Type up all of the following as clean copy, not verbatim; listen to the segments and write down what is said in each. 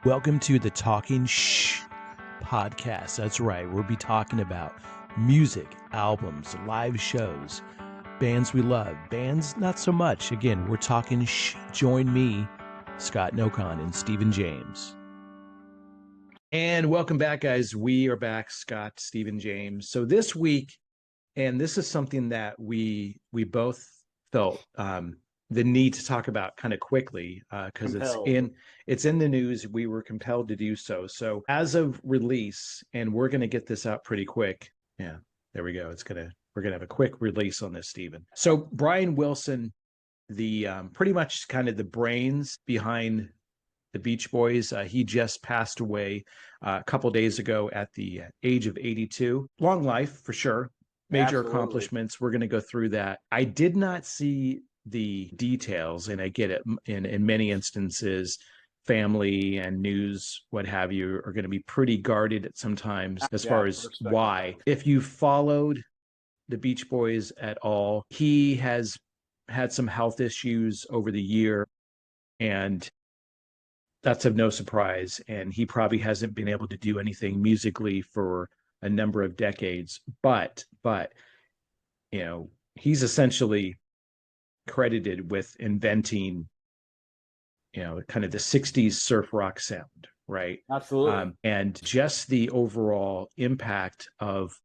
Welcome to the Talking Shh podcast. That's right. We'll be talking about music, albums, live shows, bands we love, bands not so much. Again, we're talking shh. Join me, Scott Nokon, and Stephen James. And welcome back, guys. We are back, Scott, Stephen James. So this week, and this is something that we both felt the need to talk about kind of quickly because it's in the news. We were compelled to do so. So as of release, and we're going to get this out pretty quick. Yeah, there we go. We're gonna have a quick release on this, Stephen. So Brian Wilson, the pretty much kind of the brains behind the Beach Boys, he just passed away a couple days ago at the age of 82. Long life for sure. Major accomplishments. We're going to go through that. I did not see the details, and I get it. In many instances, family and news, what have you, are going to be pretty guarded at sometimes as far as why. If you followed the Beach Boys at all, he has had some health issues over the year, and that's of no surprise. And he probably hasn't been able to do anything musically for a number of decades, but he's essentially credited with inventing kind of the 60s surf rock sound, right? Absolutely. And just the overall impact of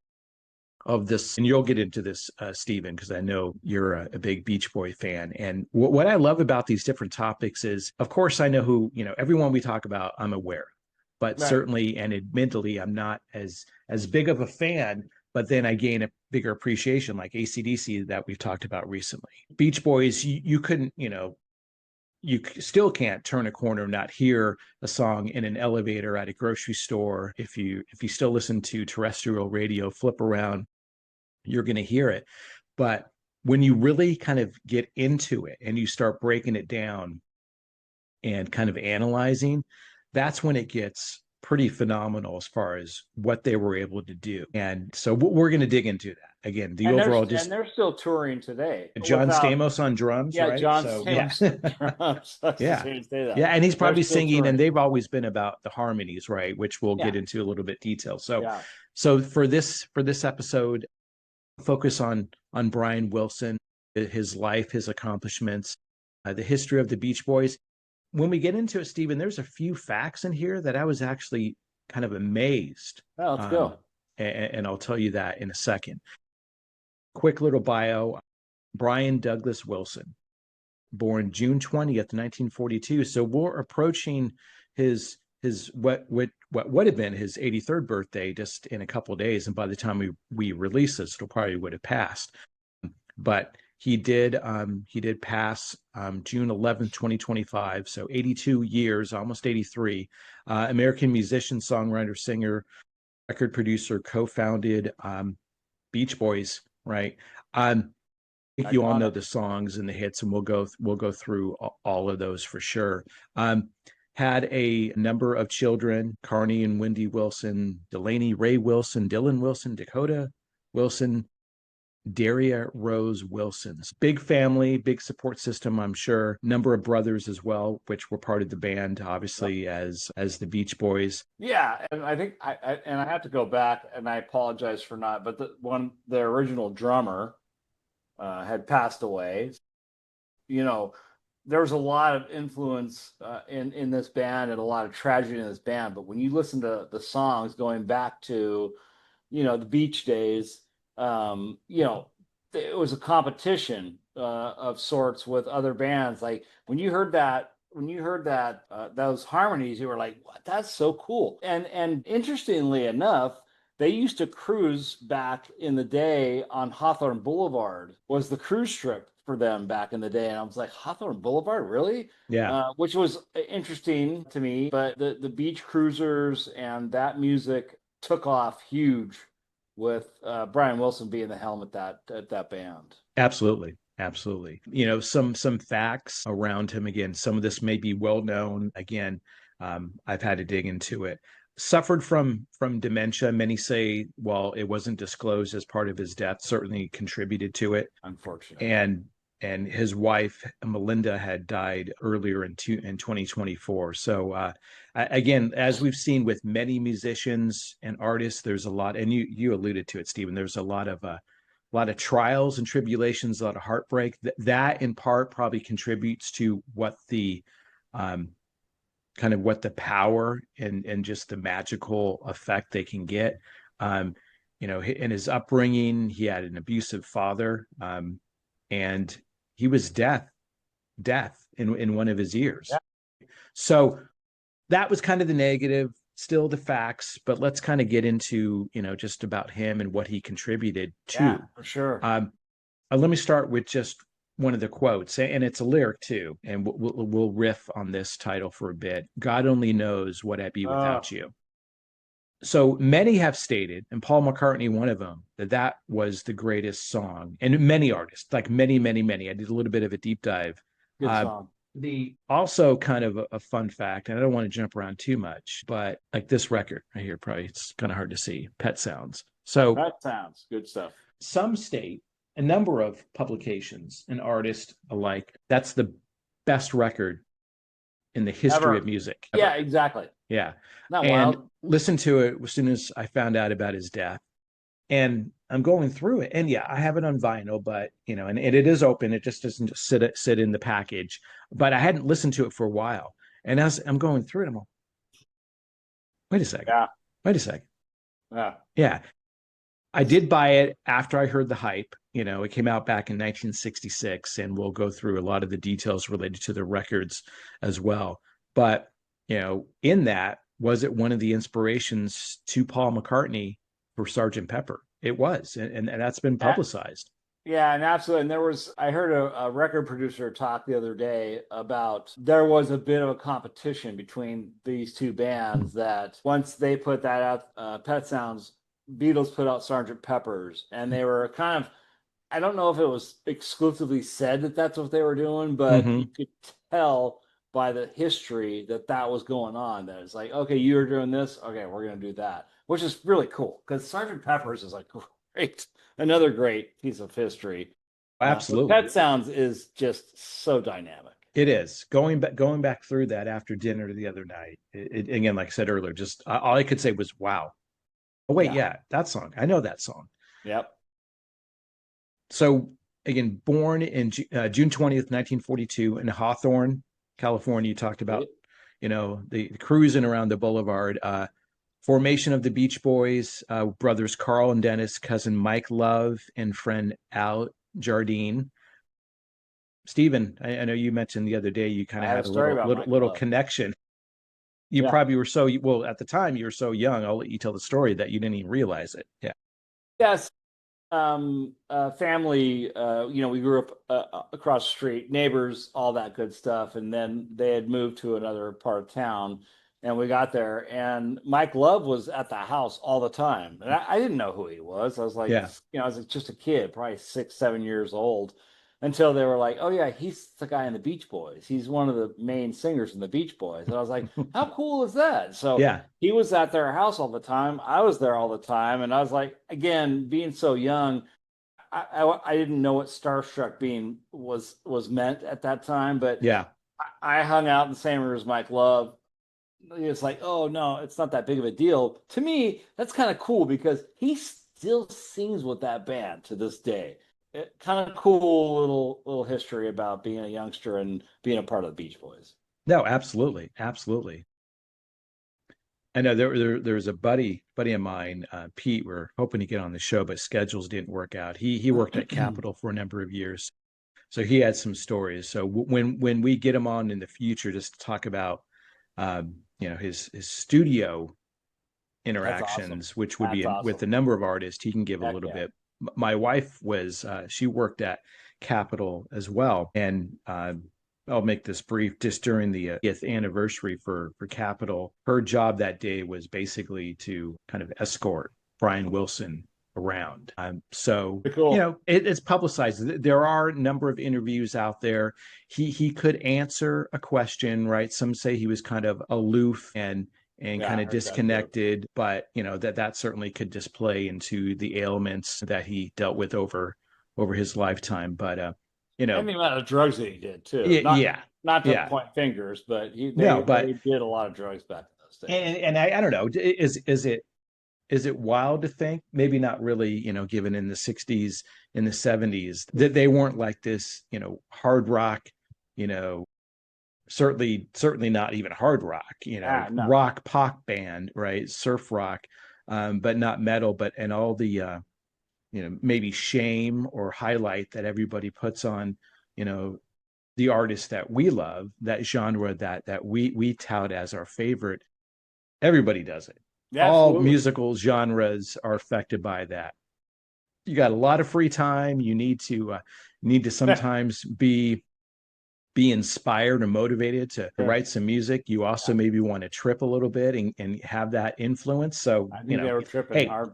this, and you'll get into this, Stephen, because I know you're a big Beach Boy fan. And what I love about these different topics is, of course, I know who, everyone we talk about, I'm aware, but right. Certainly and admittedly, I'm not as big of a fan, but then I gain a bigger appreciation, like AC/DC that we've talked about recently. Beach Boys, you couldn't, you still can't turn a corner and not hear a song in an elevator at a grocery store. If you still listen to terrestrial radio, flip around, you're going to hear it. But when you really kind of get into it and you start breaking it down and kind of analyzing, that's when it gets pretty phenomenal as far as what they were able to do. And so we're going to dig into that. Again, and they're still touring today. John Stamos on drums, yeah, right? John Stamos on drums. Yeah, and he's probably singing, touring. And they've always been about the harmonies, right? Which we'll get into a little bit detail. So for this episode, focus on Brian Wilson, his life, his accomplishments, the history of the Beach Boys. When we get into it, Stephen, there's a few facts in here that I was actually kind of amazed. Oh, let's go. And I'll tell you that in a second. Quick little bio. Brian Douglas Wilson, born June 20th, 1942. So we're approaching his what would have been his 83rd birthday just in a couple of days. And by the time we release this, it'll probably would have passed. But he did pass June 11th, 2025. So 82 years, almost 83. American musician, songwriter, singer, record producer, co-founded Beach Boys, right? I think you all know the songs and the hits, and we'll go through all of those for sure. Had a number of children: Carney and Wendy Wilson, Delaney Ray Wilson, Dylan Wilson, Dakota Wilson, Daria Rose Wilsons. Big family, big support system, I'm sure. Number of brothers as well, which were part of the band, obviously, as the Beach Boys. Yeah, and I think I have to go back, and I apologize for not, but the original drummer had passed away. There was a lot of influence in this band and a lot of tragedy in this band. But when you listen to the songs going back to, the Beach days, it was a competition of sorts with other bands. Like when you heard those harmonies, you were like, "What? That's so cool!" And interestingly enough, they used to cruise back in the day on Hawthorne Boulevard. Was the cruise strip for them back in the day, and I was like, Hawthorne Boulevard, really? Yeah. Which was interesting to me. But the beach cruisers and that music took off huge with Brian Wilson being the helm at that band. Absolutely. Some facts around him. Again, some of this may be well known. Again, I've had to dig into it. Suffered from dementia. Many say, well, it wasn't disclosed as part of his death, certainly contributed to it. Unfortunately. And and his wife Melinda had died earlier in 2024. So again, as we've seen with many musicians and artists, there's a lot, and you alluded to it, Stephen. There's a lot of trials and tribulations, a lot of heartbreak. That in part probably contributes to what the kind of what the power and just the magical effect they can get. In his upbringing, he had an abusive father, and he was deaf in one of his ears. Yeah. So that was kind of the negative, still the facts, but let's kind of get into, just about him and what he contributed Yeah, to. for sure. Let me start with just one of the quotes, and it's a lyric too, and we'll riff on this title for a bit. God only knows what I'd be without you. So many have stated, and Paul McCartney, one of them, that was the greatest song. And many artists, like many, many, many. I did a little bit of a deep dive. Good song. The also kind of a fun fact, and I don't want to jump around too much, but like this record right here, probably it's kind of hard to see, Pet Sounds. So That sounds good stuff. some state, a number of publications and artists alike, that's the best record in the history Ever. of music. Yeah, exactly. Yeah. Not And wild. listened to it as soon as I found out about his death. And I'm going through it. And yeah, I have it on vinyl, but and it is open. It just doesn't just sit in the package. But I hadn't listened to it for a while. And as I'm going through it, I'm like, wait a second. Yeah. Wait a second. Yeah. Yeah. I did buy it after I heard the hype. It came out back in 1966, and we'll go through a lot of the details related to the records as well. But, in that, was it one of the inspirations to Paul McCartney for Sgt. Pepper? It was, and that's been publicized. Yeah, and absolutely. And I heard a record producer talk the other day about there was a bit of a competition between these two bands that once they put that out, Pet Sounds, Beatles put out Sgt. Pepper's, and they were kind of, I don't know if it was exclusively said that that's what they were doing, but you could tell by the history that was going on. That it's like, okay, you're doing this, okay, we're going to do that, which is really cool because Sgt. Pepper's is like another great piece of history. Absolutely. Pet Sounds is just so dynamic. It is going back through that after dinner the other night. Again, like I said earlier, just all I could say was, wow. Oh, wait, yeah, that song. I know that song. Yep. So, again, born in June 20th, 1942 in Hawthorne, California. You talked about, the cruising around the boulevard. Formation of the Beach Boys, brothers Carl and Dennis, cousin Mike Love, and friend Al Jardine. Stephen, I know you mentioned the other day you kind of had a little connection. You probably were at the time you were so young. I'll let you tell the story that you didn't even realize it. Yeah. Yes. Family, we grew up across the street, neighbors, all that good stuff. And then they had moved to another part of town, and we got there, and Mike Love was at the house all the time. And I didn't know who he was. I was like, I was just a kid, probably 6, 7 years old, until they were like, oh yeah, he's the guy in the Beach Boys. He's one of the main singers in the Beach Boys. And I was like, how cool is that? So he was at their house all the time. I was there all the time. And I was like, again, being so young, I didn't know what starstruck being was meant at that time. But I hung out in the same room as Mike Love. It's like, oh no, it's not that big of a deal. To me, that's kind of cool because he still sings with that band to this day. Kind of cool little history about being a youngster and being a part of the Beach Boys. No, absolutely. I know there's a buddy of mine, Pete. We're hoping to get on the show, but schedules didn't work out. He worked at Capitol for a number of years, so he had some stories. So when we get him on in the future, just to talk about his studio interactions, which would be with a number of artists, he can give a little bit. My wife she worked at Capitol as well. And I'll make this brief. Just during the 5th anniversary for Capitol, her job that day was basically to kind of escort Brian Wilson around. So, cool. It's publicized. There are a number of interviews out there. He could answer a question, right? Some say he was kind of aloof and kind of disconnected, but that certainly could display into the ailments that he dealt with over his lifetime. But you know, And the amount of drugs that he did too. yeah, Not to yeah. point fingers, but No, but they did a lot of drugs back in those days. and I don't know, is it wild to think, maybe not really, given in the 60s, in the 70s, that they weren't like this, hard rock, you know, certainly not even hard rock, No. rock pop band, right? Surf rock, but not metal, but and all the maybe shame or highlight that everybody puts on, you know, the artists that we love, that genre that we tout as our favorite. Everybody does it. Yeah, All absolutely. musical genres are affected by that. You got a lot of free time. You need to sometimes be inspired or motivated to Sure. write some music. You also maybe want to trip a little bit and have that influence. So, I think they were tripping hey, hard.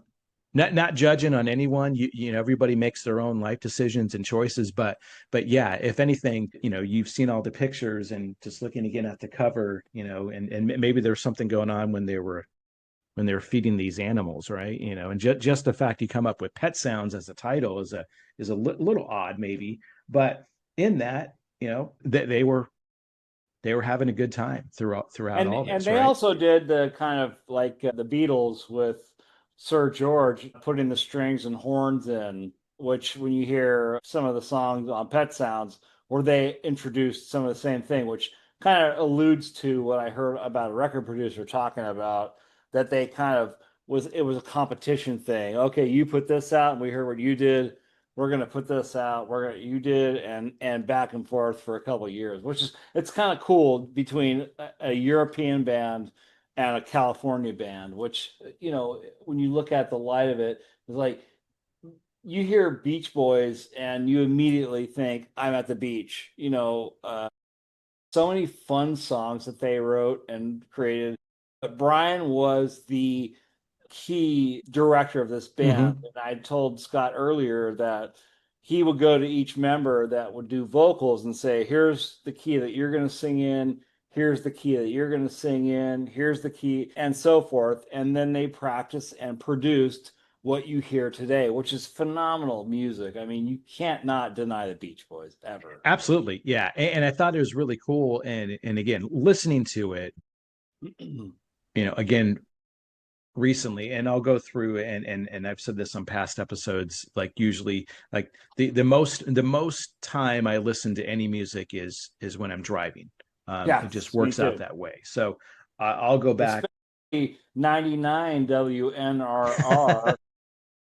not judging on anyone. Everybody makes their own life decisions and choices, but yeah, if anything, you've seen all the pictures and just looking again at the cover, and maybe there's something going on when they're feeding these animals, right? And just the fact you come up with pet sounds as a title is a little odd, maybe, but in that, they were having a good time throughout all And this, they right? also did the kind of like the Beatles with Sir George putting the strings and horns in, which when you hear some of the songs on Pet Sounds, where they introduced some of the same thing, which kind of alludes to what I heard about a record producer talking about, that they kind of it was a competition thing. Okay, you put this out, and we heard what you did. We're gonna put this out. You did, and back and forth for a couple of years, which is it's kind of cool between a European band and a California band, which, when you look at the light of it, it's like you hear Beach Boys and you immediately think, I'm at the beach. So many fun songs that they wrote and created. But Brian was the key director of this band. Mm-hmm. And I told Scott earlier that he would go to each member that would do vocals and say, here's the key that you're going to sing in. Here's the key that you're going to sing in. Here's the key, and so forth. And then they practiced and produced what you hear today, which is phenomenal music. I mean, you can't not deny the Beach Boys ever. Absolutely, yeah, and I thought it was really cool, and again, listening to it, again recently, and I'll go through and I've said this on past episodes, like usually, like the most time I listen to any music is when I'm driving. It just Yes, me works out too. that way. So I'll go back. Especially 99 WNRR.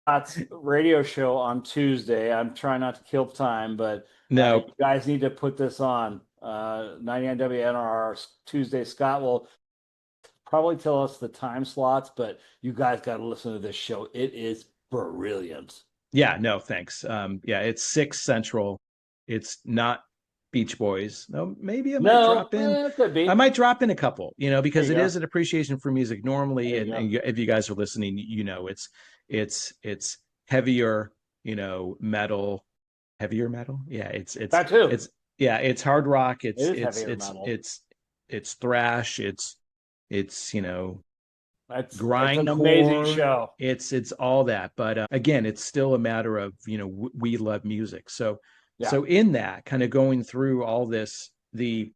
That's radio show on Tuesday. I'm trying not to kill time, but No, you guys need to put this on. 99 WNRR Tuesday. Scott will probably tell us the time slots, but you guys got to listen to this show. It is brilliant. yeah, no, thanks. Yeah, it's 6 Central. It's not Beach Boys. No, maybe I might No, drop in. it could I be. might drop in a couple, There because you it go. is an appreciation for music normally. There you And, go. if you guys are listening, it's heavier, metal, heavier metal. Yeah, That too. yeah, it's hard rock. It is heavier metal. It's thrash. It's It's an amazing grindcore. show. It's all that, but again, it's still a matter of, we love music. So Yeah. in that kind of going through all this, you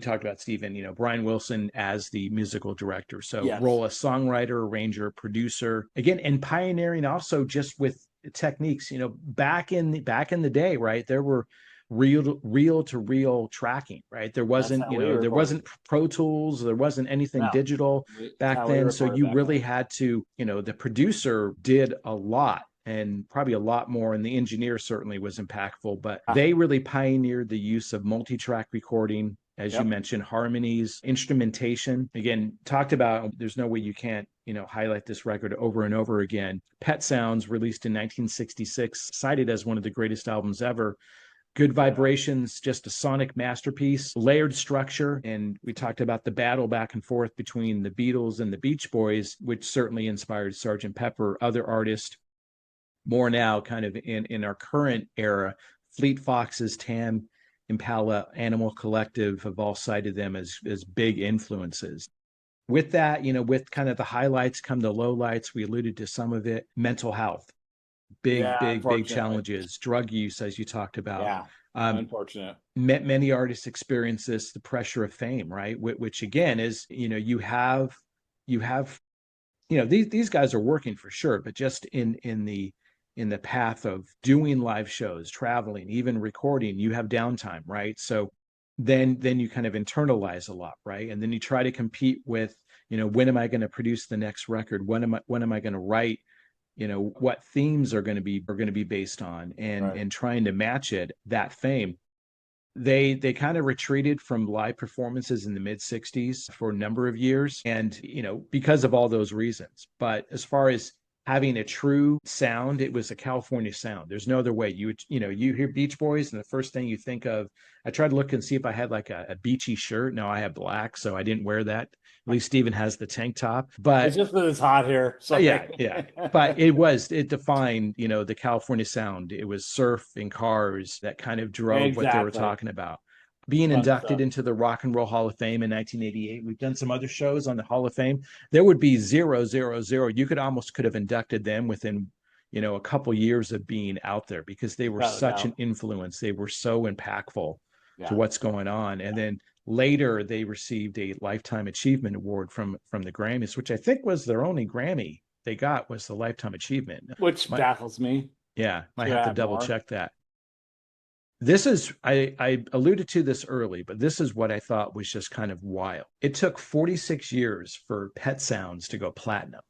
talked about Stephen, Brian Wilson as the musical director, so Yes. role as songwriter, arranger, producer, again, and pioneering also just with techniques. Back in the day, right, there were reel to reel tracking, right? There That's wasn't, how we there recorded. wasn't Pro Tools, there wasn't anything No, digital that's back how we then, so recorded you back really then. had to, the producer did a lot, and probably a lot more, and the engineer certainly was impactful, but Ah, they really pioneered the use of multi-track recording, as you yep. mentioned, harmonies, instrumentation. Again, talked about, there's no way you can't, highlight this record over and over again. Pet Sounds, released in 1966, cited as one of the greatest albums ever. Good Vibrations, just a sonic masterpiece, layered structure. And we talked about the battle back and forth between the Beatles and the Beach Boys, which certainly inspired Sgt. Pepper, other artists. More now, kind of in our current era, Fleet Foxes, Tam Impala, Animal Collective have all cited them as big influences. With that, with kind of the highlights come the lowlights. We alluded to some of it. Mental health. Yeah, big unfortunately. challenges. Drug use, as you talked about. Yeah, Um, unfortunate. Many artists experience this, the pressure of fame, right? Which again is, you have, these guys are working for sure, but just in the path of doing live shows, traveling, even recording, you have downtime, right? So then you kind of internalize a lot, right? And then you try to compete with, when am I going to produce the next record? When am I going to write? What themes are going to be based on, and Right. trying to match that fame. They kind of retreated from live performances in the mid 60s for a number of years, and because of all those reasons. But as far as having a true sound, it was a California sound. There's no other way. You hear Beach Boys and the first thing you think of. I tried to look and see if I had like a beachy shirt. No, I have black, so I didn't wear that. At least Steven has the tank top. It's But just that it's hot here. yeah, Sorry. yeah. But it defined, the California sound. It was surf and cars that kind of drove what they were Exactly. talking about. Being Fun inducted stuff. into the Rock and Roll Hall of Fame in 1988. We've done some other shows on the Hall of Fame. There would be 000. You could have inducted them within, a couple years of being out there, because they were Without a such an doubt. influence. They were so impactful to Yeah. what's going on. And then later they received a Lifetime Achievement Award from the Grammys, which I think was their only Grammy they got, was the Lifetime Achievement. Which My, baffles me. yeah, might Should have I to have double more? check that. This is, I alluded to this early, but this is what I thought was just kind of wild. It took 46 years for Pet Sounds to go platinum.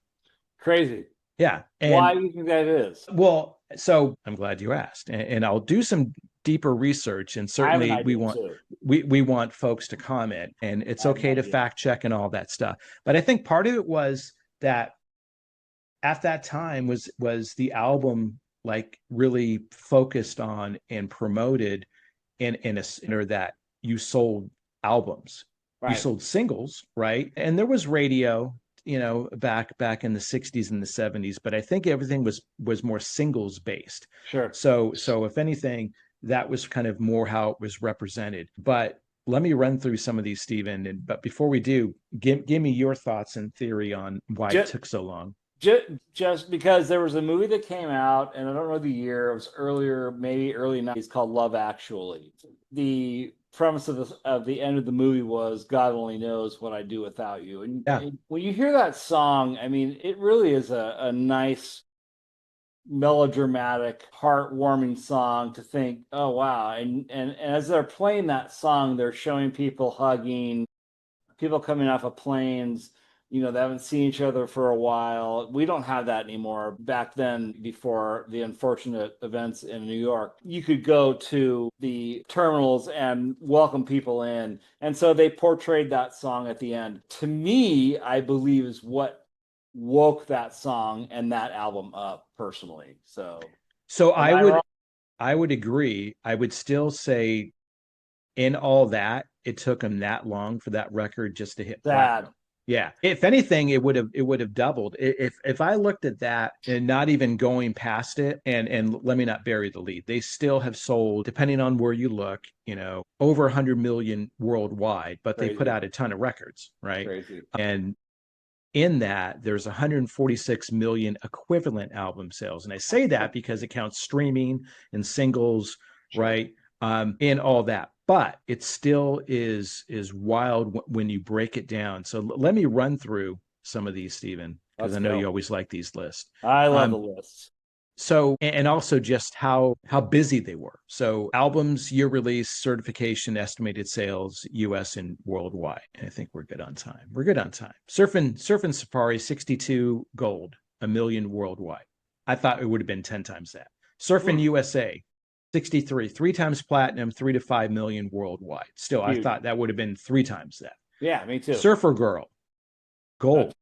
Crazy. Yeah. Why And do you think that is? well, so I'm glad you asked. And I'll do some deeper research, and I have an certainly we idea want too. we want folks to comment, and it's I have an okay to idea. fact check and all that stuff. But I think part of it was that at that time was the album like really focused on and promoted in a center that you sold albums, you Right. sold singles, right? And there was radio, back in the 60s and the 70s, but I think everything was more singles based. Sure. So if anything, that was kind of more how it was represented. But let me run through some of these, Stephen. But before we do, give me your thoughts and theory on why it Just, took so long. just because there was a movie that came out, and I don't know the year, it was earlier, maybe early 90s, called Love Actually. The premise of the end of the movie was God only knows what I'd do without you. Yeah. And when you hear that song, I mean, it really is a nice melodramatic, heartwarming song to think, oh wow. And as they're playing that song, they're showing people hugging, people coming off of planes, they haven't seen each other for a while. We don't have that anymore. Back then, before the unfortunate events in New York, you could go to the terminals and welcome people in. And so they portrayed that song at the end. To me, I believe is what woke that song and that album up personally. So, So am I I would wrong? I would agree. I would still say in all that, it took them that long for that record just to hit Sad. platinum. Yeah. If anything, it would have doubled. If I looked at that and not even going past it, and let me not bury the lead, they still have sold, depending on where you look, over 100 million worldwide, but they put Crazy. out a ton of records, right? Crazy. And in that, there's 146 million equivalent album sales. And I say that because it counts streaming and singles, Sure. right? And all that. But it still is wild when you break it down. So let me run through some of these, Stephen, because Let's I know you go. always like these lists. I love the Um, lists. so, and also just how busy they were. So albums, year release, certification, estimated sales, US and worldwide. And I think we're good on time. We're good on time. Surfing Safari, 62 gold, a million worldwide. I thought it would have been 10 times that. Surfing Hmm. USA, 63, three times platinum, 3 to 5 million worldwide. Still, I Huge. thought that would have been three times that. Yeah, me too. Surfer Girl, That's gold,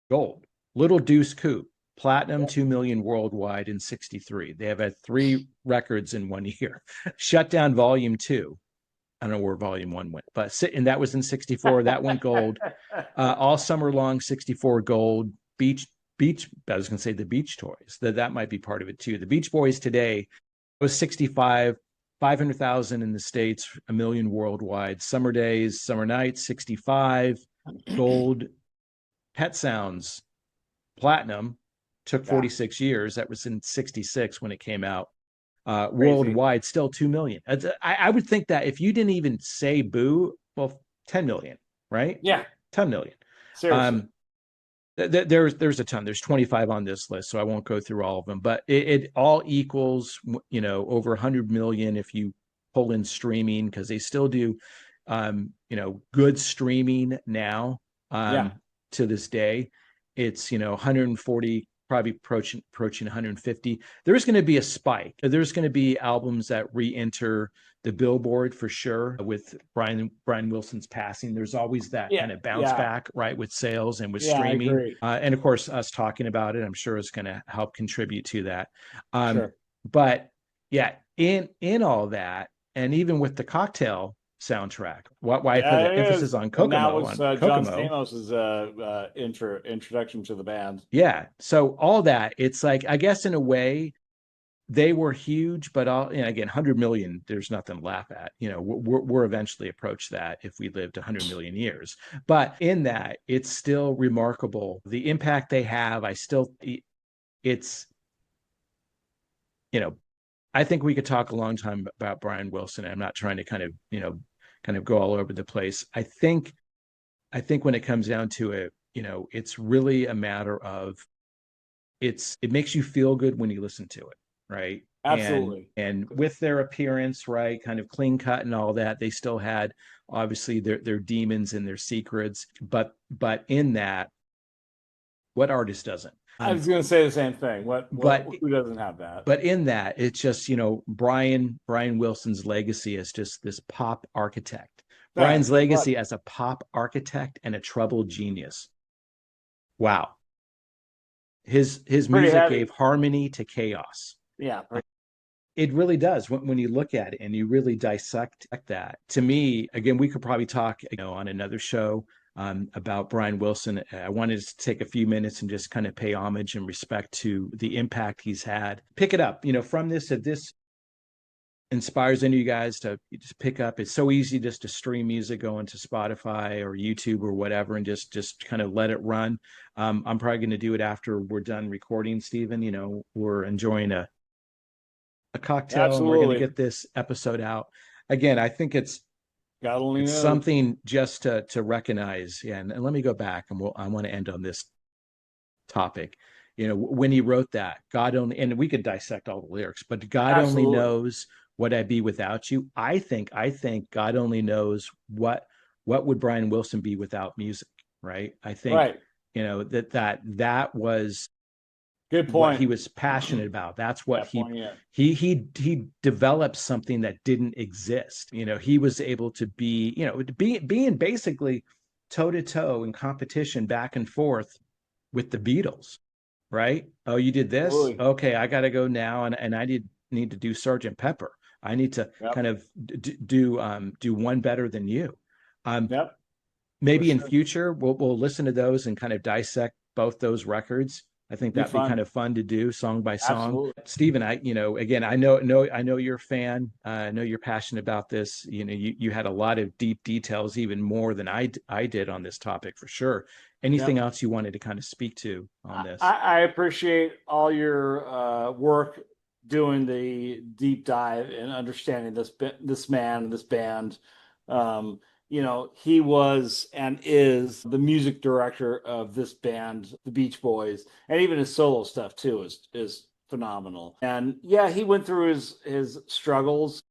gold. Little Deuce Coupe, platinum, yeah. 2 million worldwide in 63. They have had three records in 1 year. Shutdown Volume 2. I don't know where Volume 1 went, but and that was in 64. That went gold. All Summer Long, 64 gold. Beach. I was going to say the Beach Toys. That might be part of it too. The Beach Boys today was 65. 500,000 in the States, a million worldwide. Summer Days, Summer Nights, 65 gold. Pet Sounds, platinum, Took Yeah, 46 years. That was in 66 when it came out. crazy. Worldwide, still 2 million. I would think that if you didn't even say boo, well, 10 million, right? Yeah, 10 million. seriously. Um, there's a ton. There's 25 on this list, so I won't go through all of them. But it all equals, over 100 million if you pull in streaming, because they still do, good streaming now. Yeah, Um, to this day, it's 140, probably approaching 150. There's going to be a spike. There's going to be albums that re-enter the Billboard for sure. With Brian Wilson's passing, there's always that yeah, kind of bounce yeah, back, right, with sales and with yeah. I streaming, agree. and of course us talking about it, I'm sure is going to help contribute to that. Um, Sure. but yeah, in all that, and even with the Cocktail soundtrack, why I put Yeah, that it emphasis is. on And that Kokomo was on John Kokomo. Stamos's introduction to the band. Yeah, so all that, it's like, I guess in a way they were huge, but all, again, 100 million, there's nothing to laugh at. We're eventually approach that if we lived 100 million years. But in that, it's still remarkable the impact they have. It's, you know, I think we could talk a long time about Brian Wilson. I'm not trying to kind of go all over the place. I think when it comes down to it, it's really a matter of, it makes you feel good when you listen to it, right? and Absolutely. and with their appearance, right, kind of clean cut and all that, they still had obviously their demons and their secrets, but in that, what artist doesn't? I was going to say the same thing. But Who doesn't have that? but in that, it's just, Brian Wilson's legacy as just this pop architect. Right. Brian's legacy as a pop architect and a troubled genius. Wow. His Pretty music gave heavy. harmony to chaos. Yeah. It really does when you look at it and you really dissect that. To me, again, we could probably talk, on another show, about Brian Wilson. I wanted to take a few minutes and just kind of pay homage and respect to the impact he's had. Pick it up, from this. If this inspires any of you guys to just pick up, it's so easy just to stream music, go into Spotify or YouTube or whatever, and just kind of let it run. I'm probably going to do it after we're done recording, Stephen. We're enjoying a cocktail and we're going to Absolutely. get this episode out. Again, I think God only it's knows. something just to recognize. Yeah, and let me go back, and I want to end on this topic. When he wrote that, God only, and we could dissect all the lyrics, but God only Absolutely. knows what I'd be without you. I think God only knows what would Brian Wilson be without music, right? I think, Right. that was Good what he point. was passionate about. That's what That point, yeah. he developed something that didn't exist. He was able to being basically toe to toe in competition back and forth with the Beatles, right? Oh, you did this? Absolutely. Okay, I got to go now, and I need to do Sergeant Pepper. I need to Yep. kind of do one better than you. Um, Yep. For Maybe in sure. future we'll listen to those and kind of dissect both those records. I think Be that'd be kind fun. of fun to do song by song. Absolutely. Stephen, again, I know you're a fan. I know you're passionate about this. You had a lot of deep details, even more than I did on this topic for sure. Anything Yep. else you wanted to kind of speak to on I, this? I appreciate all your work doing the deep dive and understanding this man, this band. Um, he was and is the music director of this band, the Beach Boys, and even his solo stuff too is phenomenal. And yeah, he went through his struggles.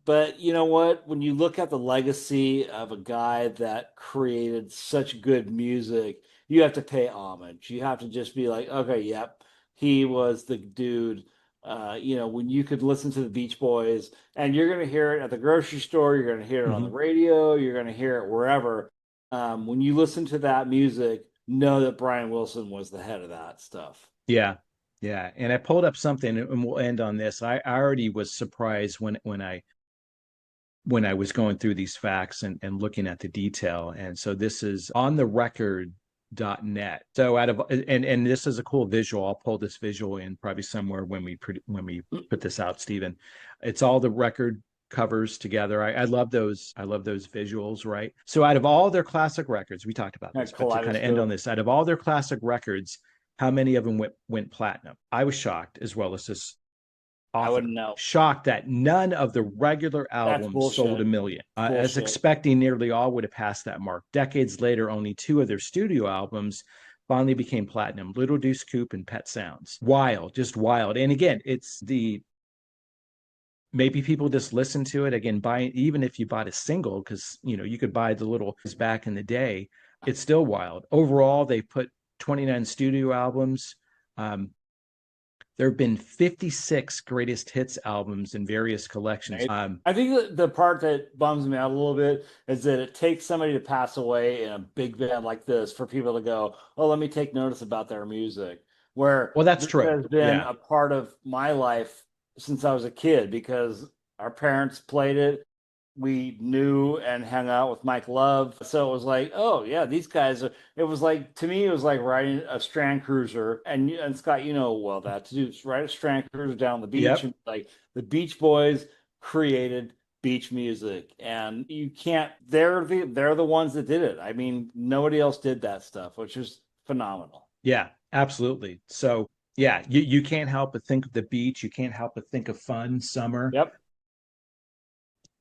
But you know what? When you look at the legacy of a guy that created such good music, you have to pay homage. You have to just be like, okay, yep, he was the dude. When you could listen to the Beach Boys and you're going to hear it at the grocery store, you're going to hear it on the Mm-hmm. radio, you're going to hear it wherever. When you listen to that music, know that Brian Wilson was the head of that stuff. Yeah. Yeah. And I pulled up something, and we'll end on this. I already was surprised when I was going through these facts and looking at the detail. And so this is on the record.net. So and this is a cool visual. I'll pull this visual in probably somewhere when we put this out, Stephen. It's all the record covers together. I love those. I love those visuals, right? So out of all their classic records, we talked about A this, but to kind of end on kaleidoscope. this, out of all their classic records, how many of them went platinum? I was shocked, as well as this I author, wouldn't know. shocked that none of the regular That's albums sold a bullshit. million. As Bullshit. expecting, nearly all would have passed that mark. Decades later, only two of their studio albums finally became platinum: Little Deuce Coupe and Pet Sounds. Wild, just wild. And again, it's the maybe people just listen to it again, buy, even if you bought a single, because you could buy the little back in the day. It's still wild. Overall, they put 29 studio albums. There have been 56 greatest hits albums in various collections. I think the part that bums me out a little bit is that it takes somebody to pass away in a big band like this for people to go, oh, let me take notice about their music. Where Well, that's this true. has been Yeah. a part of my life since I was a kid because our parents played it. We knew and hung out with Mike Love. So it was like, oh yeah, these guys are, it was like, to me, it was like riding a Strand Cruiser. And Scott, you know well that to do is ride a Strand Cruiser down the beach, Yep. and like the Beach Boys created beach music, and you can't, they're the ones that did it. I mean, nobody else did that stuff, which is phenomenal. Yeah, absolutely. So yeah, you can't help but think of the beach. You can't help but think of fun, summer. Yep.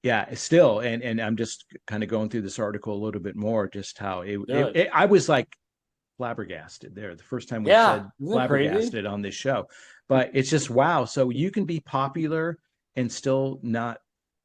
Yeah, still, and I'm just kind of going through this article a little bit more, just how Do it. I was like flabbergasted there the first time we Yeah. said Isn't that crazy? flabbergasted on this show. But it's just wow. So you can be popular and still not,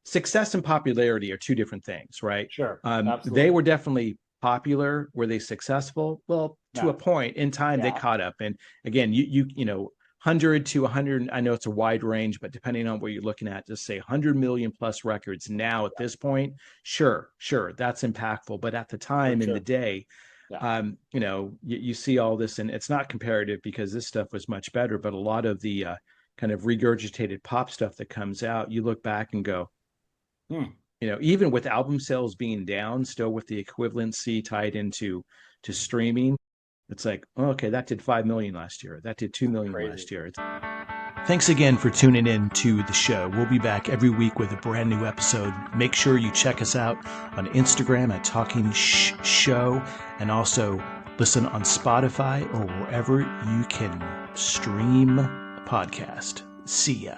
success and popularity are two different things, right? Sure. They Absolutely. were definitely popular. Were they successful? Well, to a No. point in time, they Yeah. caught up. And again, you know, 100 to 100, I know it's a wide range, but depending on what you're looking at, just say 100 million plus records now at this point. Sure, that's impactful. But at the For time in the sure. day, Yeah. you see all this, and it's not comparative because this stuff was much better, but a lot of the kind of regurgitated pop stuff that comes out, you look back and go, Hmm. even with album sales being down, still with the equivalency tied into to streaming, it's like, oh, okay, that did 5 million last year. That did 2 million Crazy. last year. Thanks again for tuning in to the show. We'll be back every week with a brand new episode. Make sure you check us out on Instagram at Talking Show, and also listen on Spotify or wherever you can stream a podcast. See ya.